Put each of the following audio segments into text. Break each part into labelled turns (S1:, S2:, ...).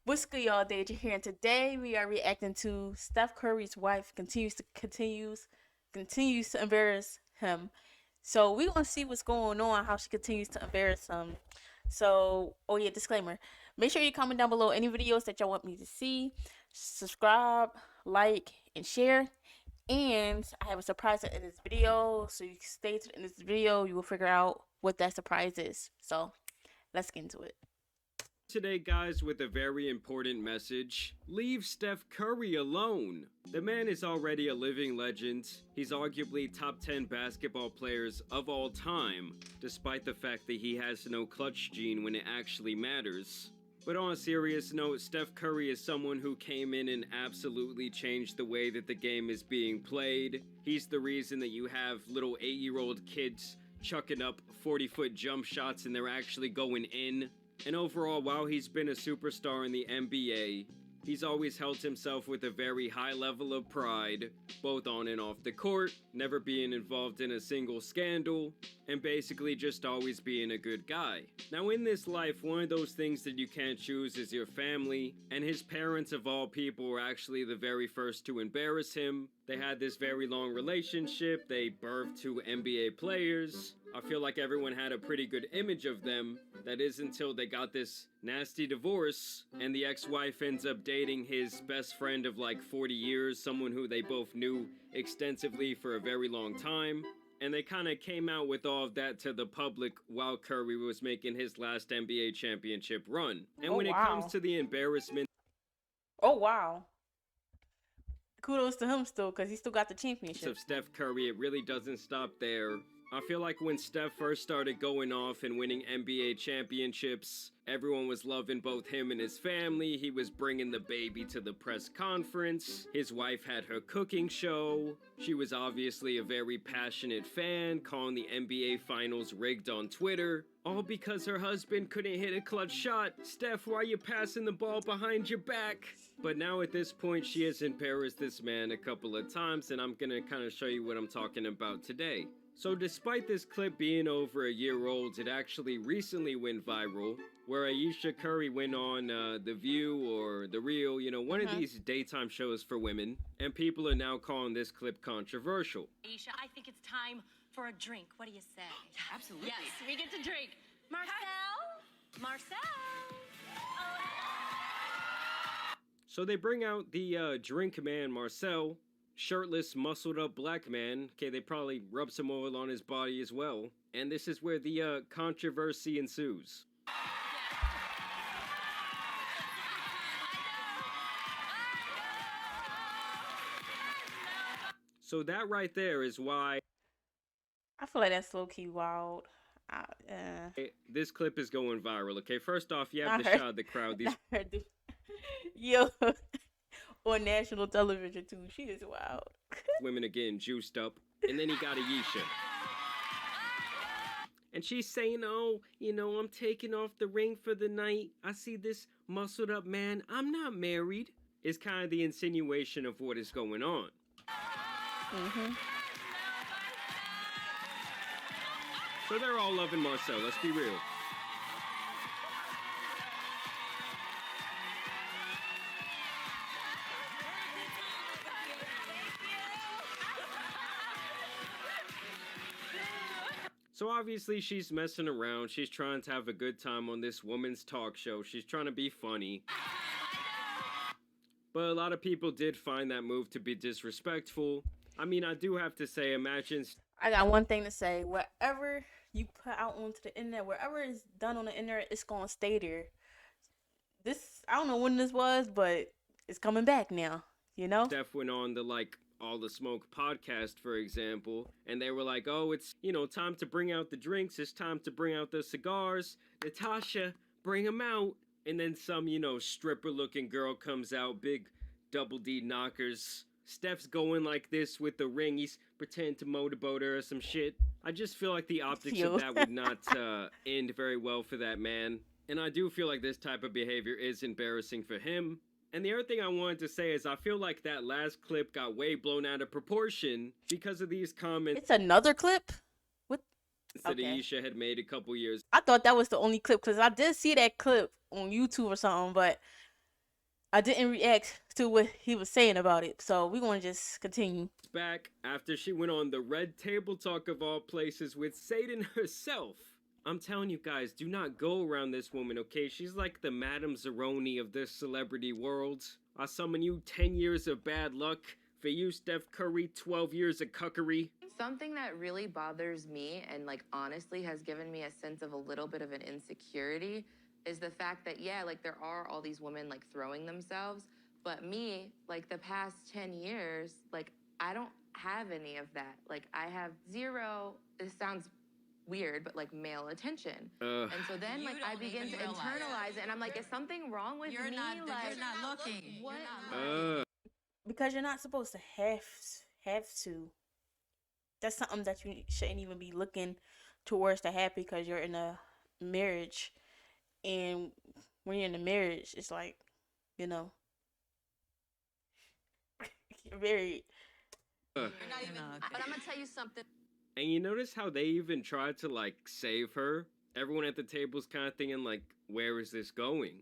S1: What's good, y'all? Deja here, and today we are reacting to Steph Curry's wife continues to embarrass him. So we gonna see what's going on, how she continues to embarrass him. So, oh yeah, disclaimer: make sure you comment down below any videos that y'all want me to see. Subscribe, like, and share. And I have a surprise in this video, so you can stay to the end of this video. You will figure out what that surprise is. So let's get into it.
S2: Today, guys, with a very important message. Leave Steph Curry alone. The man is already a living legend. He's arguably top 10 basketball players of all time, despite the fact that he has no clutch gene when it actually matters. But on a serious note, Steph Curry is someone who came in and absolutely changed the way that the game is being played. He's the reason that you have little 8-year-old kids chucking up 40-foot jump shots and they're actually going in. And overall, while he's been a superstar in the NBA, he's always held himself with a very high level of pride, both on and off the court, never being involved in a single scandal, and basically just always being a good guy. Now in this life, one of those things that you can't choose is your family, and his parents of all people were actually the very first to embarrass him. They had this very long relationship, they birthed 2 NBA players. I feel like everyone had a pretty good image of them. That is until they got this nasty divorce, and the ex-wife ends up dating his best friend of like 40 years, someone who they both knew extensively for a very long time. And they kind of came out with all of that to the public while Curry was making his last NBA championship run. And when it comes to the embarrassment
S1: Oh wow. Kudos to him still, because he still got the championship.
S2: of Steph Curry, it really doesn't stop there. I feel like when Steph first started going off and winning NBA championships, everyone was loving both him and his family. He was bringing the baby to the press conference. His wife had her cooking show. She was obviously a very passionate fan, calling the NBA finals rigged on Twitter. All because her husband couldn't hit a clutch shot. Steph, why are you passing the ball behind your back? But now at this point, she has embarrassed this man a couple of times, and I'm gonna kind of show you what I'm talking about today. So despite this clip being over a year old, it actually recently went viral, where Ayesha Curry went on The View or The Real, one of these daytime shows for women, and people are now calling this clip controversial.
S3: Ayesha, I think it's time for a drink. What do you say?
S4: Absolutely.
S3: Yes, we get to drink. Marcel? Marcel?
S2: So they bring out the drink man, Marcel, shirtless, muscled up black man. Okay, they probably rub some oil on his body as well. And this is where the controversy ensues. So that right there is why
S1: I feel like that's low key wild.
S2: this clip is going viral. Okay, first off, you have the shot of the crowd. These
S1: Yo, on national television too. She is wild.
S2: women are getting juiced up. And then he got Ayesha. And she's saying, oh, I'm taking off the ring for the night. I see this muscled up man. I'm not married. Is kind of the insinuation of what is going on. So they're all loving Marcel, let's be real. So obviously she's messing around, she's trying to have a good time on this woman's talk show, she's trying to be funny. But a lot of people did find that move to be disrespectful. I mean, I do have to say, imagine...
S1: I got one thing to say. Whatever you put out onto the internet, wherever it's done on the internet, it's gonna stay there. I don't know when this was, but it's coming back now,
S2: Steph went on the, All the Smoke podcast, for example, and they were like, oh, it's, time to bring out the drinks, it's time to bring out the cigars. Natasha, bring them out. And then some, stripper-looking girl comes out, big double D knockers. Steph's going like this with the ring. He's pretending to motorboat her or some shit. I just feel like the optics of that would not end very well for that man. And I do feel like this type of behavior is embarrassing for him. And the other thing I wanted to say is I feel like that last clip got way blown out of proportion because of these comments.
S1: It's another clip? What?
S2: That Ayesha had made a couple years.
S1: I thought that was the only clip because I did see that clip on YouTube or something, but I didn't react to what he was saying about it, so we're gonna just continue.
S2: Back after she went on the Red Table Talk of all places with Satan herself. I'm telling you guys, do not go around this woman, okay? She's like the Madame Zeroni of this celebrity world. I summon you 10 years of bad luck. For you, Steph Curry, 12 years of cuckery.
S4: Something that really bothers me and like honestly has given me a sense of a little bit of an insecurity is the fact that yeah, like there are all these women like throwing themselves, but me, like the past 10 years, like I don't have any of that. Like I have zero, this sounds weird, but like male attention. And so then like I begin to internalize it and I'm like, is something wrong with me?
S3: You're not looking.
S4: What?
S1: Because you're not supposed to have to. That's something that you shouldn't even be looking towards to have because you're in a marriage, and when you're in a marriage, it's like, you know, you're married.
S2: Uh,
S3: But I'm gonna tell you something.
S2: and you notice how they even tried to like save her? Everyone at the table's kind of thinking like, where is this going?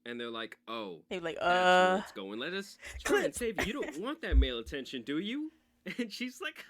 S2: And they're like, oh,
S1: They're like,
S2: that's where it's going. Let us try and
S1: clip.
S2: save you. You don't want that male attention, do you? And she's like,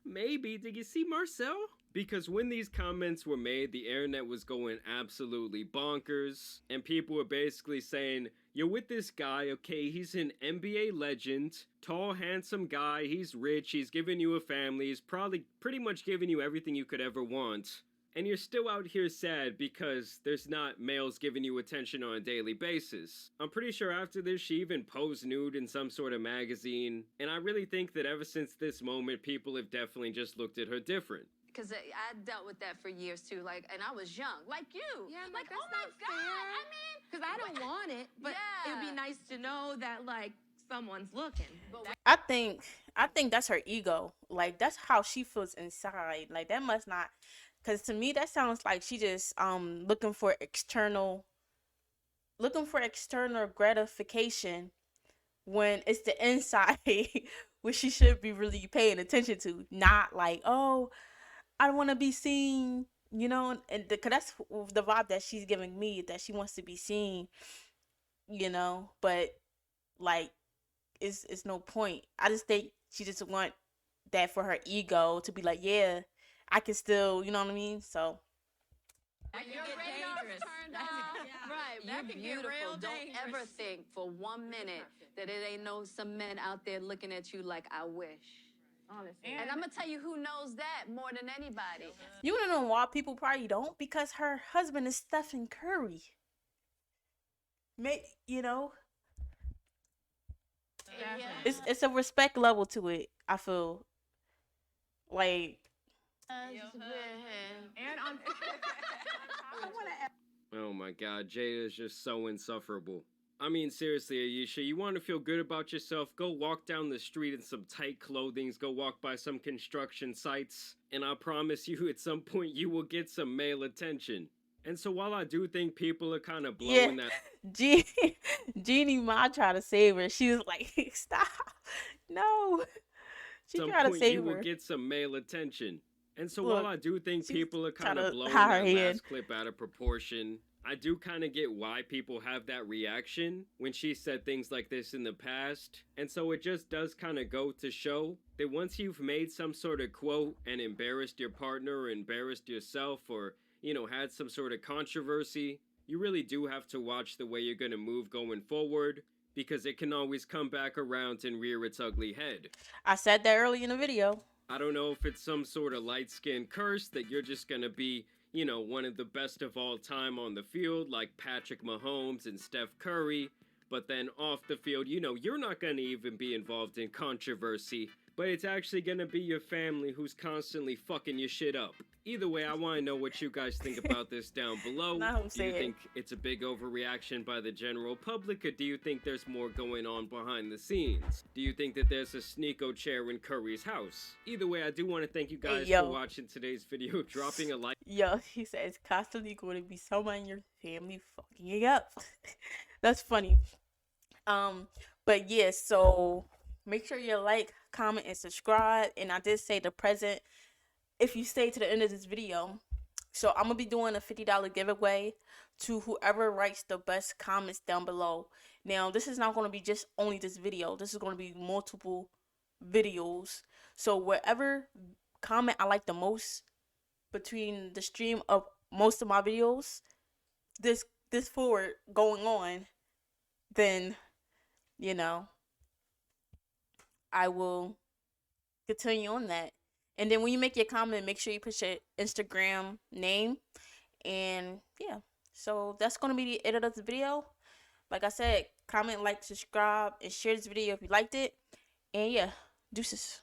S2: maybe. Did you see Marcel? Because when these comments were made, the internet was going absolutely bonkers. And people were basically saying, you're with this guy, okay? He's an NBA legend, tall, handsome guy. He's rich. He's giving you a family. He's probably pretty much giving you everything you could ever want. And you're still out here sad because there's not males giving you attention on a daily basis. I'm pretty sure after this she even posed nude in some sort of magazine, and I really think that ever since this moment people have definitely just looked at her different.
S3: Because I dealt with that for years too. Like, and I was young, like you.
S4: Yeah, I'm
S3: like,
S4: like, that's
S3: oh my
S4: not
S3: God.
S4: fair.
S3: I mean,
S4: Because I don't want it, but it'd be nice to know that like someone's looking.
S1: I think that's her ego. Like that's how she feels inside. Like that must not, because to me that sounds like she just looking for external gratification when it's the inside which she should be really paying attention to, not like, oh, I want to be seen, you know, and because that's the vibe that she's giving me, that she wants to be seen, you know, but like it's no point. I just think she just want that for her ego to be like, yeah, I can still, you know what I mean? So
S3: When
S4: That
S3: your
S4: can get
S3: radar
S4: dangerous.
S3: turned
S4: That
S3: off,
S4: can- yeah.
S3: right?
S4: That
S3: You're
S4: can get
S3: beautiful.
S4: real
S3: Don't ever
S4: dangerous.
S3: think for 1 minute that it ain't no some men out there looking at you like I wish.
S4: Honestly.
S3: And I'm gonna tell you who knows that more than anybody.
S1: you wanna know why people probably don't? Because her husband is Stephen Curry. You know,
S3: Yeah.
S1: it's a respect level to it. I feel like
S4: And on
S2: Oh my god, Jada is just so insufferable. I mean, seriously, Ayesha, you want to feel good about yourself? Go walk down the street in some tight clothing, go walk by some construction sites, and I promise you at some point you will get some male attention. And so while I do think people are kind of blowing that
S1: Jeannie Ma tried to save her. She was like, stop. No. She
S2: some
S1: tried to
S2: point you
S1: save
S2: will
S1: her.
S2: get some male attention. And so
S1: Look,
S2: while I do think
S1: she
S2: people are kind
S1: tried
S2: of
S1: to
S2: blowing
S1: hide
S2: that
S1: her
S2: last
S1: hand.
S2: clip out of proportion, I do kind of get why people have that reaction when she said things like this in the past. And so it just does kind of go to show that once you've made some sort of quote and embarrassed your partner or embarrassed yourself or, you know, had some sort of controversy, you really do have to watch the way you're going to move going forward, because it can always come back around and rear its ugly head.
S1: I said that early in the video.
S2: I don't know if it's some sort of light-skinned curse that you're just gonna be, you know, one of the best of all time on the field, like Patrick Mahomes and Steph Curry, but then off the field, you know, you're not gonna even be involved in controversy, but it's actually gonna be your family who's constantly fucking your shit up. Either way, I want to know what you guys think about this down below.
S1: Not who
S2: Do
S1: said
S2: you
S1: it.
S2: think it's a big overreaction by the general public, or do you think there's more going on behind the scenes? Do you think that there's a sneako chair in Curry's house? Either way, I do want to thank you guys
S1: yo.
S2: for watching today's video, dropping a like.
S1: Yo, he says constantly going to be someone in your family fucking you up. That's funny. But yeah, so make sure you like, comment, and subscribe. And I did say the present if you stay to the end of this video. So I'm gonna be doing a $50 giveaway to whoever writes the best comments down below. Now, this is not going to be just only this video. This is going to be multiple videos. So wherever comment I like the most between the stream of most of my videos, this forward going on, then you know I will continue on that. And then when you make your comment, make sure you put your Instagram name. And yeah, so that's gonna be the end of the video. Like I said, comment, like, subscribe, and share this video if you liked it. And yeah, deuces.